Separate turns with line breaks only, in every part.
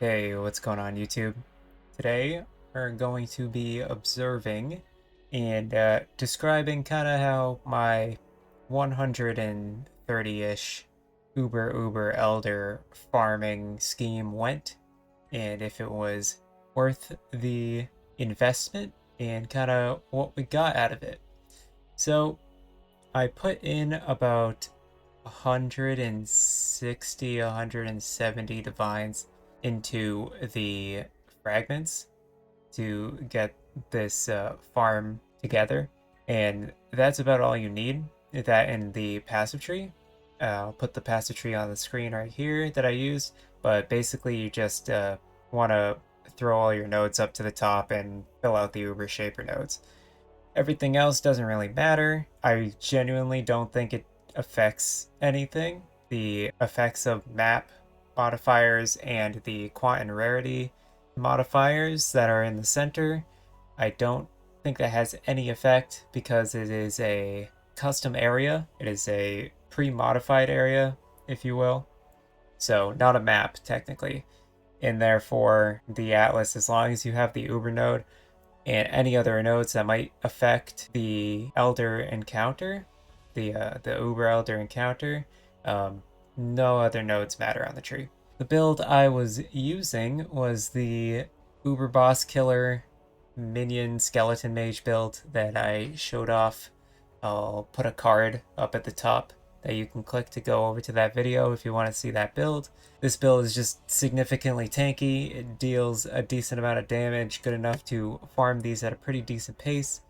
Hey, what's going on YouTube? Today we're going to be observing and describing kind of how my 130-ish Uber Elder farming scheme went and if it was worth the investment and kind of what we got out of it. So I put in about 160, 170 divines into the fragments to get this farm together. And that's about all you need. That in the passive tree. I'll put the passive tree on the screen right here that I used. But basically, you just want to throw all your nodes up to the top and fill out the Uber Shaper nodes. Everything else doesn't really matter. I genuinely don't think it affects anything. The effects of map modifiers and the quant and rarity modifiers that are in the center, I don't think that has any effect because it is a custom area. It is a pre-modified area, if you will. So not a map technically. And therefore the atlas, as long as you have the Uber node, and any other nodes that might affect the Elder encounter, the Uber Elder encounter. No other nodes matter on the tree. The build I was using was the Uber Boss Killer Minion Skeleton Mage build that I showed off. I'll put a card up at the top that you can click to go over to that video if you want to see that build. This build is just significantly tanky. It deals a decent amount of damage, good enough to farm these at a pretty decent pace.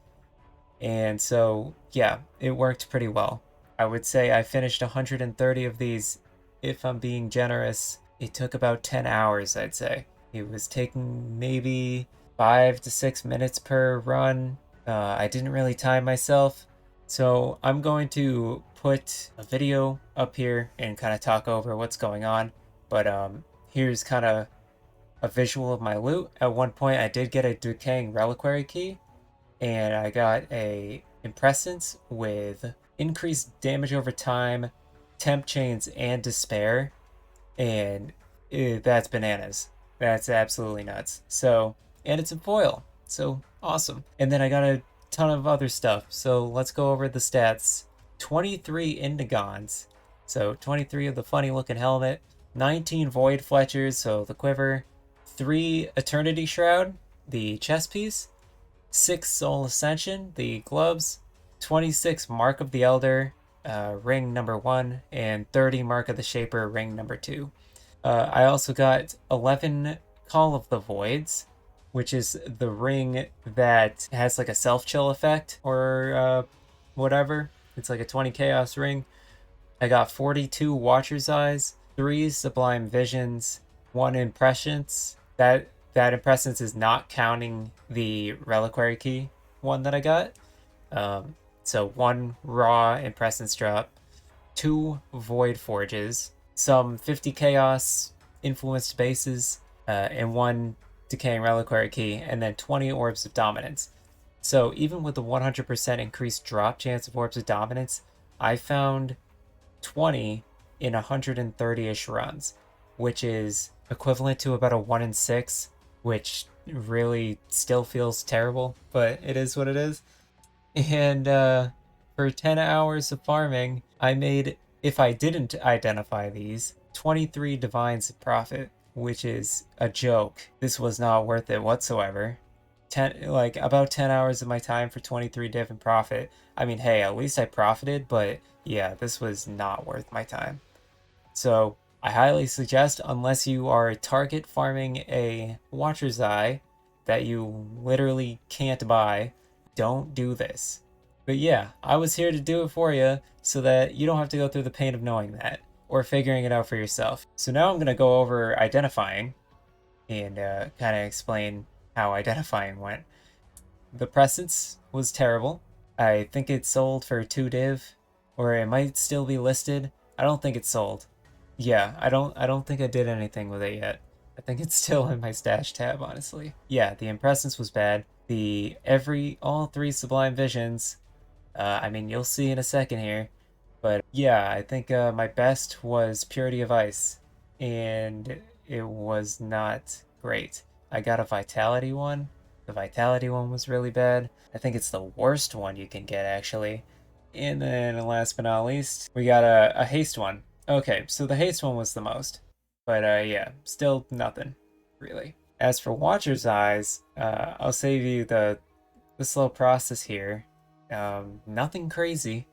And so, yeah, it worked pretty well. I would say I finished 130 of these. If I'm being generous, it took about 10 hours, I'd say. It was taking maybe 5 to 6 minutes per run. I didn't really time myself. So I'm going to put a video up here and kind of talk over what's going on. But here's kind of a visual of my loot. At one point, I did get a decaying reliquary key, and I got a impressence with increased damage over time, temp chains, and despair. And that's bananas. That's absolutely nuts. So, and it's in foil. So awesome. And then I got a ton of other stuff. So let's go over the stats. 23 Indigons. So 23 of the funny looking helmet. 19 Void Fletchers, so the quiver. 3 Eternity Shroud, the chest piece. 6 Soul Ascension, the gloves. 26 Mark of the Elder, ring number 1. And 30 Mark of the Shaper, ring number 2. I also got 11 Call of the Voids, which is the ring that has like a self-chill effect or whatever. It's like a 20 chaos ring. I got 42 Watcher's Eyes, 3 Sublime Visions, 1 Impressions. That Impressions is not counting the Reliquary Key one that I got. So 1 Raw Impressions drop, 2 Void Forges, some 50 Chaos Influenced Bases, and 1 Decaying Reliquary Key, and then 20 Orbs of Dominance. So even with the 100% increased drop chance of Orbs of Dominance, I found 20 in 130-ish runs, which is equivalent to about a 1 in 6, which really still feels terrible, but it is what it is. And for 10 hours of farming, I made, if I didn't identify these, 23 divines of profit, which is a joke. This was not worth it whatsoever. About 10 hours of my time for 23 div and profit. I mean, hey, at least I profited, but yeah, this was not worth my time. So I highly suggest, unless you are target farming a Watcher's Eye that you literally can't buy, don't do this. But yeah, I was here to do it for you so that you don't have to go through the pain of knowing that or figuring it out for yourself. So now I'm going to go over identifying and kind of explain how identifying went. The presence was terrible. I think it sold for 2 div, or it might still be listed. I don't think it's sold. Yeah, I don't think I did anything with it yet. I think it's still in my stash tab, honestly. Yeah, the impressance was bad. All 3 Sublime Visions, I mean, you'll see in a second here. But yeah, I think my best was Purity of Ice. And it was not great. I got a vitality one. The vitality one was really bad. I think it's the worst one you can get, actually. And then last but not least, we got a haste one. Okay, so the haste one was the most. But yeah, still nothing, really. As for Watcher's Eyes, I'll save you the slow process here. Nothing crazy.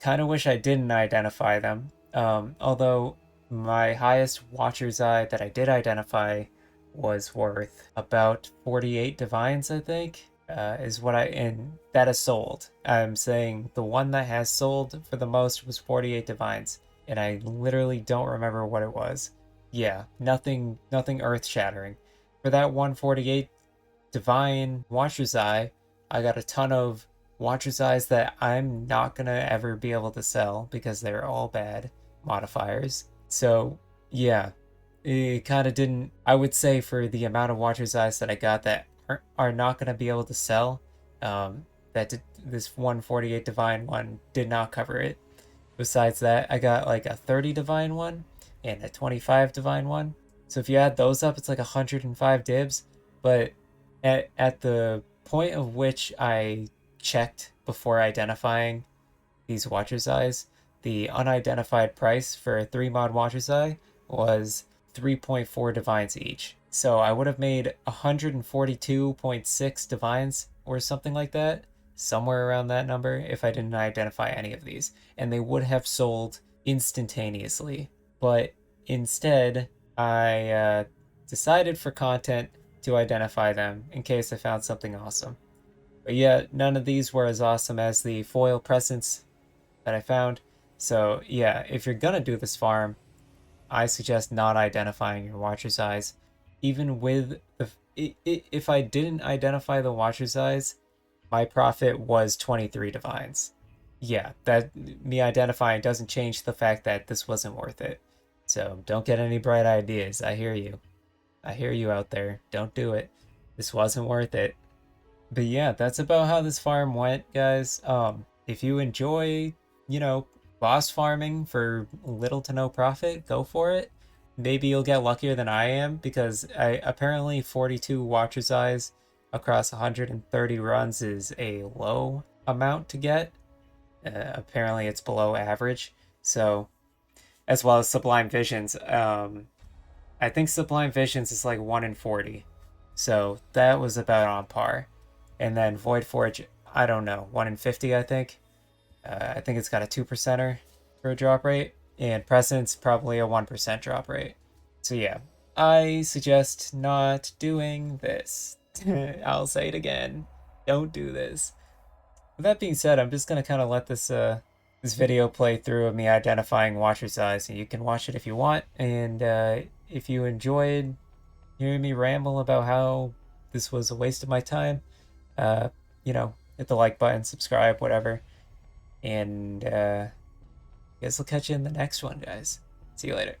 Kind of wish I didn't identify them. Although my highest Watcher's Eye that I did identify was worth about 48 divines, I think, is what and that is sold. I'm saying the one that has sold for the most was 48 divines, and I literally don't remember what it was. Yeah, nothing earth shattering. For that 148 divine Watcher's Eye, I got a ton of Watcher's Eyes that I'm not gonna ever be able to sell because they're all bad modifiers. So yeah, it kind of didn't. I would say for the amount of Watcher's Eyes that I got that are not gonna be able to sell, this 148 divine one did not cover it. Besides that, I got like a 30 divine one and a 25 divine one. So if you add those up, it's like 105 dibs. But at the point of which I checked before identifying these Watcher's Eyes, the unidentified price for a 3 mod Watcher's Eye was 3.4 divines each. So I would have made 142.6 divines or something like that, somewhere around that number, if I didn't identify any of these. And they would have sold instantaneously. But instead, I decided for content to identify them in case I found something awesome. But yeah, none of these were as awesome as the foil presents that I found. So yeah, if you're gonna do this farm, I suggest not identifying your Watcher's Eyes. Even with the... if I didn't identify the Watcher's Eyes, my profit was 23 divines. Yeah, that me identifying doesn't change the fact that this wasn't worth it. So don't get any bright ideas. I hear you. I hear you out there. Don't do it. This wasn't worth it. But yeah, that's about how this farm went, guys. If you enjoy, boss farming for little to no profit, go for it. Maybe you'll get luckier than I am because apparently 42 Watcher's Eyes across 130 runs is a low amount to get. Apparently it's below average. So, as well as Sublime Visions. I think Sublime Visions is like 1 in 40. So that was about on par. And then Void Forge, I don't know, 1 in 50, I think. I think it's got a 2%er for a drop rate. And Presence, probably a 1% drop rate. So yeah, I suggest not doing this. I'll say it again. Don't do this. With that being said, I'm just going to kind of let this video play through of me identifying Watcher's Eyes. And you can watch it if you want. And if you enjoyed hearing me ramble about how this was a waste of my time, hit the like button, subscribe, whatever. And I guess I'll catch you in the next one, guys. See you later.